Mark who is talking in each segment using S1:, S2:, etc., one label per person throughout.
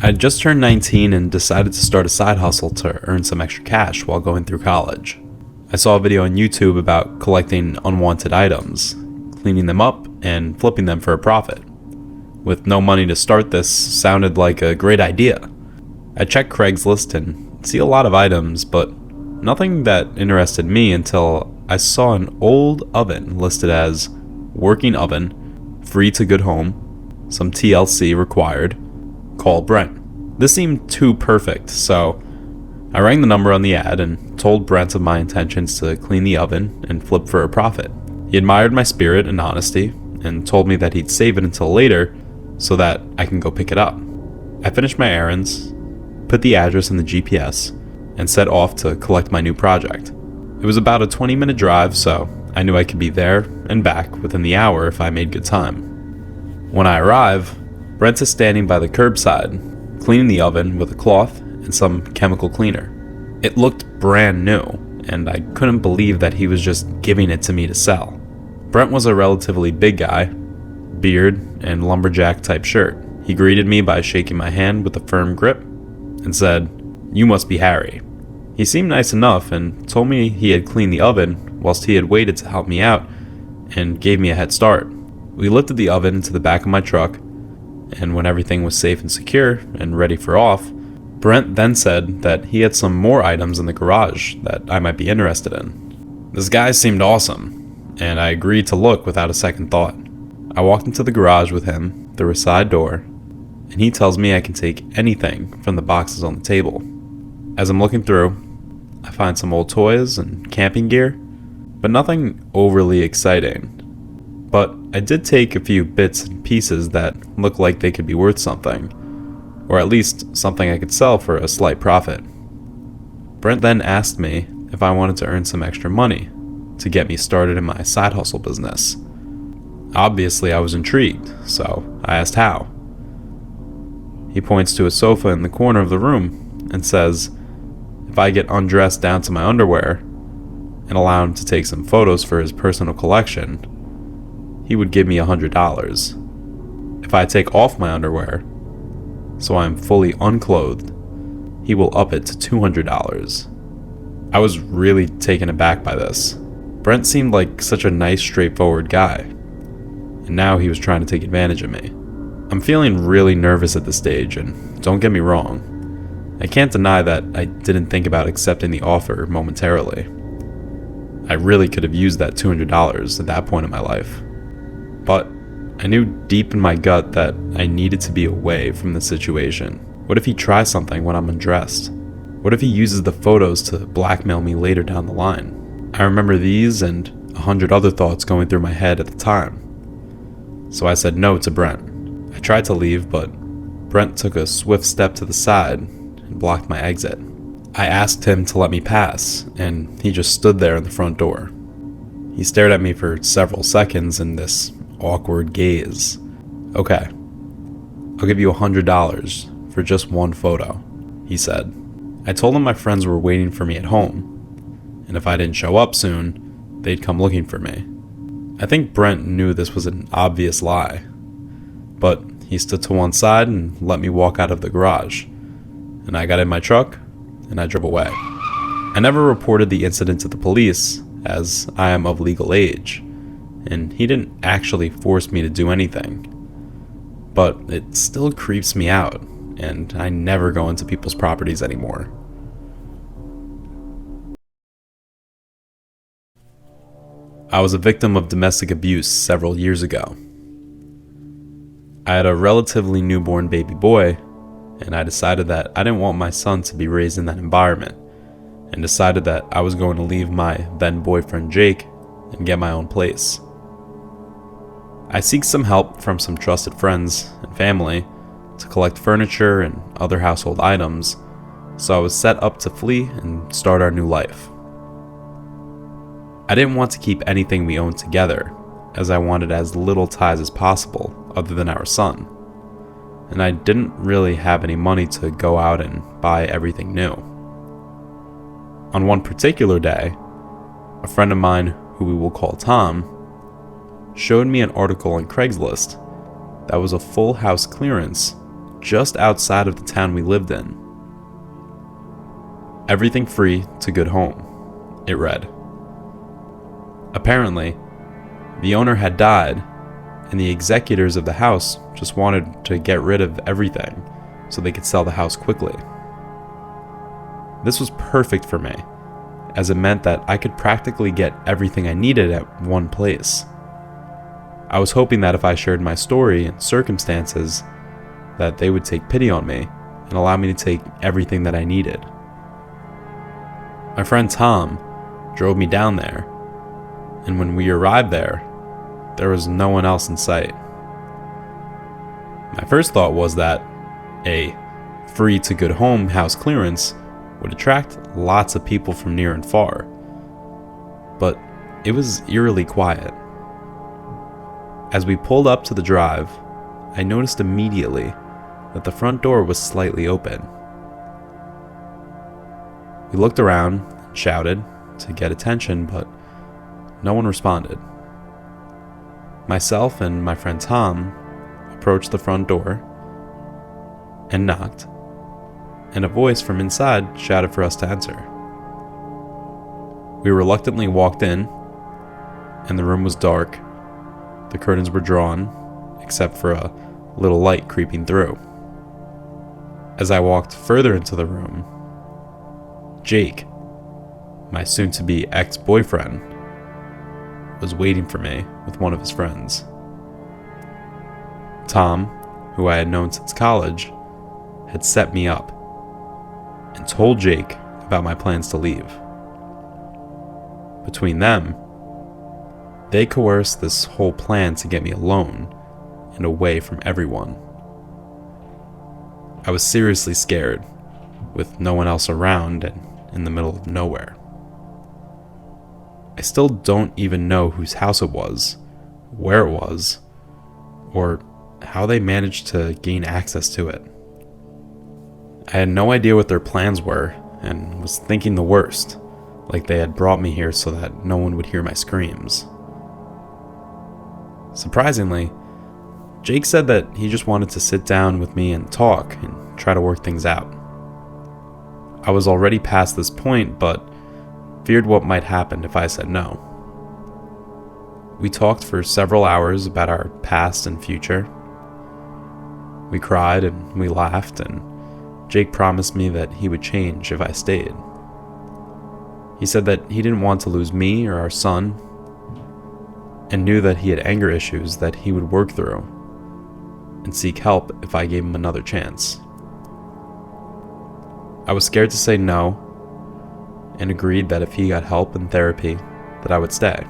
S1: I'd just turned 19 and decided to start a side hustle to earn some extra cash while going through college. I saw a video on YouTube about collecting unwanted items, cleaning them up, and flipping them for a profit. With no money to start, this sounded like a great idea. I checked Craigslist and see a lot of items, but nothing that interested me until I saw an old oven listed as working oven, free to good home, some TLC required, call Brent. This seemed too perfect, so I rang the number on the ad and told Brent of my intentions to clean the oven and flip for a profit. He admired my spirit and honesty and told me that he'd save it until later so that I can go pick it up. I finished my errands, put the address in the GPS, and set off to collect my new project. It was about a 20-minute drive, so I knew I could be there and back within the hour if I made good time. When I arrive, Brent is standing by the curbside, cleaning the oven with a cloth and some chemical cleaner. It looked brand new, and I couldn't believe that he was just giving it to me to sell. Brent was a relatively big guy, beard and lumberjack type shirt. He greeted me by shaking my hand with a firm grip and said, "You must be Harry." He seemed nice enough and told me he had cleaned the oven whilst he had waited to help me out and gave me a head start. We lifted the oven into the back of my truck, and when everything was safe and secure and ready for off, Brent then said that he had some more items in the garage that I might be interested in. This guy seemed awesome, and I agreed to look without a second thought. I walked into the garage with him through a side door, and he tells me I can take anything from the boxes on the table. As I'm looking through, I find some old toys and camping gear, but nothing overly exciting. But I did take a few bits and pieces that look like they could be worth something, or at least something I could sell for a slight profit. Brent then asked me if I wanted to earn some extra money to get me started in my side hustle business. Obviously, I was intrigued, so I asked how. He points to a sofa in the corner of the room and says if I get undressed down to my underwear and allow him to take some photos for his personal collection, he would give me $100. If I take off my underwear, so I am fully unclothed, he will up it to $200. I was really taken aback by this. Brent seemed like such a nice, straightforward guy, and now he was trying to take advantage of me. I'm feeling really nervous at this stage, and don't get me wrong, I can't deny that I didn't think about accepting the offer momentarily. I really could have used that $200 at that point in my life. But I knew deep in my gut that I needed to be away from the situation. What if he tries something when I'm undressed? What if he uses the photos to blackmail me later down the line? I remember these and 100 other thoughts going through my head at the time. So I said no to Brent. I tried to leave, but Brent took a swift step to the side and blocked my exit. I asked him to let me pass, and he just stood there in the front door. He stared at me for several seconds in this awkward gaze. "Okay, I'll give you $100 for just one photo," he said. I told him my friends were waiting for me at home, and if I didn't show up soon, they'd come looking for me. I think Brent knew this was an obvious lie, but he stood to one side and let me walk out of the garage, and I got in my truck and I drove away. I never reported the incident to the police, as I am of legal age, and he didn't actually force me to do anything. But it still creeps me out, and I never go into people's properties anymore. I was a victim of domestic abuse several years ago. I had a relatively newborn baby boy, and I decided that I didn't want my son to be raised in that environment, and decided that I was going to leave my then boyfriend Jake and get my own place. I seek some help from some trusted friends and family to collect furniture and other household items, so I was set up to flee and start our new life. I didn't want to keep anything we owned together, as I wanted as little ties as possible other than our son, and I didn't really have any money to go out and buy everything new. On one particular day, a friend of mine, who we will call Tom, showed me an article on Craigslist that was a full house clearance just outside of the town we lived in. "Everything free to good home," it read. Apparently, the owner had died, and the executors of the house just wanted to get rid of everything so they could sell the house quickly. This was perfect for me, as it meant that I could practically get everything I needed at one place. I was hoping that if I shared my story and circumstances, that they would take pity on me and allow me to take everything that I needed. My friend Tom drove me down there, and when we arrived there was no one else in sight. My first thought was that a free to good home house clearance would attract lots of people from near and far, but it was eerily quiet. As we pulled up to the drive, I noticed immediately that the front door was slightly open. We looked around and shouted to get attention, but no one responded. Myself and my friend Tom approached the front door and knocked, and a voice from inside shouted for us to enter. We reluctantly walked in, and the room was dark. The curtains were drawn, except for a little light creeping through. As I walked further into the room, Jake, my soon-to-be ex-boyfriend, was waiting for me with one of his friends. Tom, who I had known since college, had set me up and told Jake about my plans to leave. Between them, they coerced this whole plan to get me alone and away from everyone. I was seriously scared, with no one else around and in the middle of nowhere. I still don't even know whose house it was, where it was, or how they managed to gain access to it. I had no idea what their plans were and was thinking the worst, like they had brought me here so that no one would hear my screams. Surprisingly, Jake said that he just wanted to sit down with me and talk and try to work things out. I was already past this point, but feared what might happen if I said no. We talked for several hours about our past and future. We cried and we laughed, and Jake promised me that he would change if I stayed. He said that he didn't want to lose me or our son, and knew that he had anger issues that he would work through and seek help if I gave him another chance. I was scared to say no, and agreed that if he got help and therapy, that I would stay.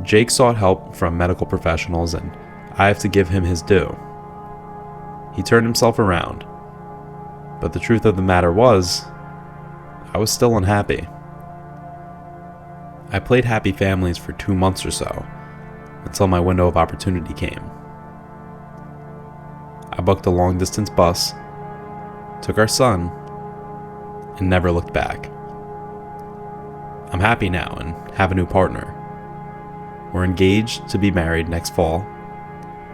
S1: Jake sought help from medical professionals, and I have to give him his due. He turned himself around, but the truth of the matter was, I was still unhappy. I played happy families for 2 months or so, until my window of opportunity came. I booked a long-distance bus, took our son, and never looked back. I'm happy now and have a new partner. We're engaged to be married next fall,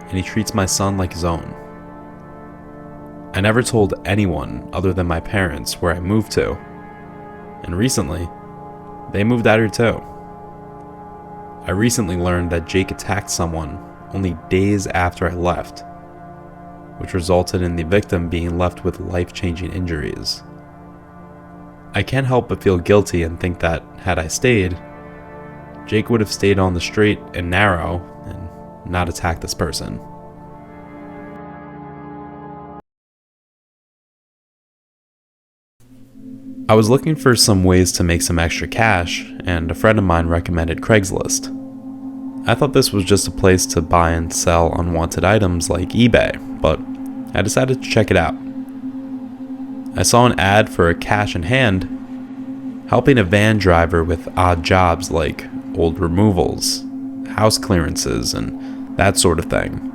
S1: and he treats my son like his own. I never told anyone other than my parents where I moved to, and recently, they moved out here too. I recently learned that Jake attacked someone only days after I left, which resulted in the victim being left with life-changing injuries. I can't help but feel guilty and think that, had I stayed, Jake would have stayed on the straight and narrow and not attacked this person. I was looking for some ways to make some extra cash, and a friend of mine recommended Craigslist. I thought this was just a place to buy and sell unwanted items like eBay, but I decided to check it out. I saw an ad for a cash in hand, helping a van driver with odd jobs like old removals, house clearances, and that sort of thing.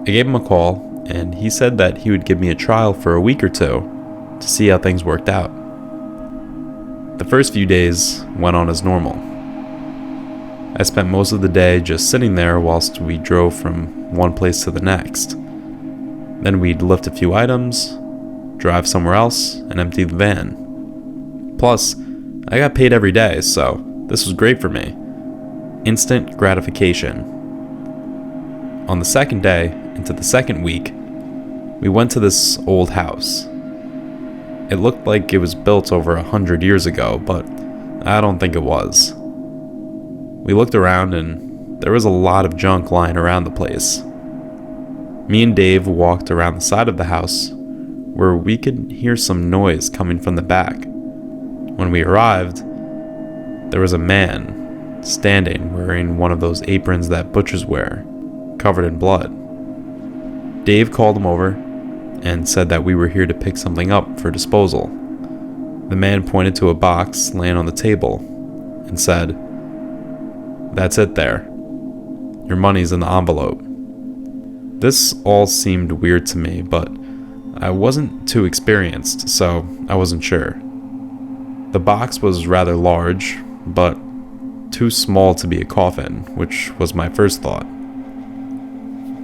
S1: I gave him a call, and he said that he would give me a trial for a week or two to see how things worked out. The first few days went on as normal. I spent most of the day just sitting there whilst we drove from one place to the next, Then we'd lift a few items, drive somewhere else, and empty the van. Plus, I got paid every day, so this was great for me. Instant gratification. On the second day, into the second week, we went to this old house. It looked like it was built over 100 years ago, but I don't think it was. We looked around and there was a lot of junk lying around the place. Me and Dave walked around the side of the house where we could hear some noise coming from the back. When we arrived, there was a man standing wearing one of those aprons that butchers wear, covered in blood. Dave called him over and said that we were here to pick something up for disposal. The man pointed to a box laying on the table and said, "That's it there. Your money's in the envelope." This all seemed weird to me, but I wasn't too experienced, so I wasn't sure. The box was rather large, but too small to be a coffin, which was my first thought.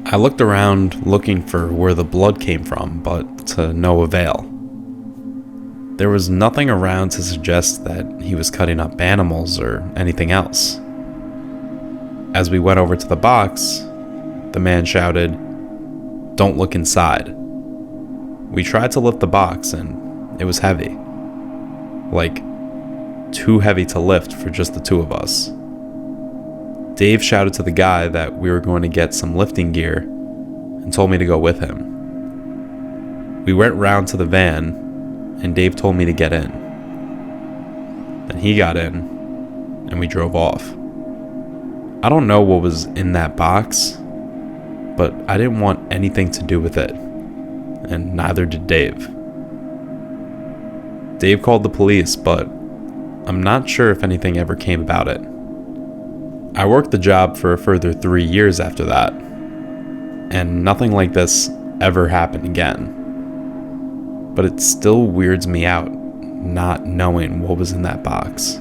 S1: I looked around looking for where the blood came from, but to no avail. There was nothing around to suggest that he was cutting up animals or anything else. As we went over to the box, the man shouted, "Don't look inside." We tried to lift the box and it was heavy. Like, too heavy to lift for just the two of us. Dave shouted to the guy that we were going to get some lifting gear and told me to go with him. We went round to the van and Dave told me to get in. Then he got in and we drove off. I don't know what was in that box, but I didn't want anything to do with it, and neither did Dave. Dave called the police, but I'm not sure if anything ever came about it. I worked the job for a further 3 years after that, and nothing like this ever happened again. But it still weirds me out not knowing what was in that box.